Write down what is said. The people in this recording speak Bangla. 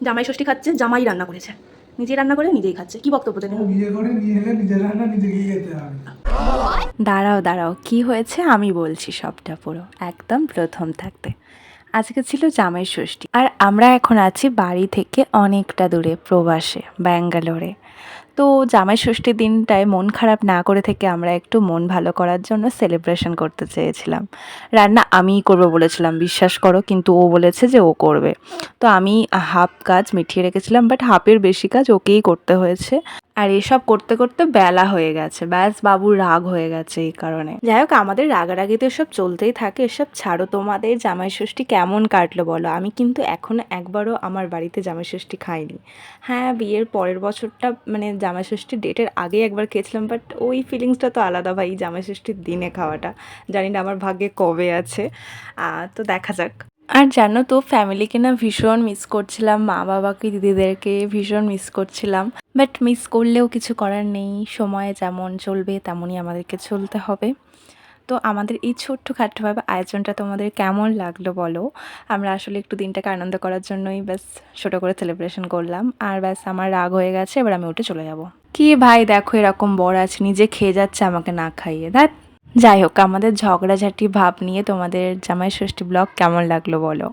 জামাই ষষ্ঠী খাচ্ছে, জামাই রান্না করেছে, নিজেই রান্না করে নিজেই খাচ্ছে। কি বক্তব্য দেবেন? বিয়ে করে নিয়ে এলে নিজের রান্না নিজেকেই খেতে হবে। দাঁড়াও দাঁড়াও, কি হয়েছে আমি বলছি সবটা পুরো একদম প্রথম থাকতে। আজকে ছিল জামাই ষষ্ঠী, আর আমরা এখন আছি বাড়ি থেকে অনেকটা দূরে প্রবাসে, ব্যাঙ্গালোরে। তো জামাই ষষ্ঠীর দিনটায় মন খারাপ না করে থেকে আমরা একটু মন ভালো করার জন্য সেলিব্রেশন করতে চেয়েছিলাম। রান্না আমিই করবো বলেছিলাম, বিশ্বাস করো, কিন্তু ও বলেছে যে ও করবে। তো আমি হাফ কাজ মিটিয়ে রেখেছিলাম, বাট হাফের বেশি কাজ ওকেই করতে হয়েছে। আর এসব করতে করতে বেলা হয়ে গেছে, ব্যাস বাবুর রাগ হয়ে গেছে এই কারণে। যাই হোক, আমাদের রাগারাগি তো এসব চলতেই থাকে, এসব ছাড়ো। তোমাদের জামাই ষষ্ঠী কেমন কাটলো বলো? আমি কিন্তু এখনো একবারও আমার বাড়িতে জামাই ষষ্ঠী খাইনি। হ্যাঁ, বিয়ের পরের বছরটা মানে জামাই ষষ্ঠীর ডেটের আগে একবার খেয়েছিলাম, বাট ওই ফিলিংসটা তো আলাদা ভাই, জামাই ষষ্ঠীর দিনে খাওয়াটা। জানি না আমার ভাগ্যে কবে আছে, তো দেখা যাক। আর জানো তো, ফ্যামিলিকে না ভীষণ মিস করছিলাম, মা বাবাকে দিদিদেরকে ভীষণ মিস করছিলাম। বাট মিস করলেও কিছু করার নেই, সময় যেমন চলবে তেমনই আমাদেরকে চলতে হবে। তো আমাদের এই ছোট্টখাট্টোভাবে আয়োজনটা তোমাদের কেমন লাগলো বলো? আমরা আসলে একটু দিনটাকে আনন্দ করার জন্যই ব্যাস ছোটো করে সেলিব্রেশন করলাম। আর ব্যাস আমার রাগ হয়ে গেছে, এবার আমি উঠে চলে যাব। কি ভাই, দেখো এরকম বর আছে, নিজে খেয়ে যাচ্ছে আমাকে না খাইয়ে। দেখ, যাই হোক, আমাদের ঝগড়াঝাটি ভাব নিয়ে তোমাদের জামাই ষষ্ঠী ব্লগ কেমন লাগলো বলো?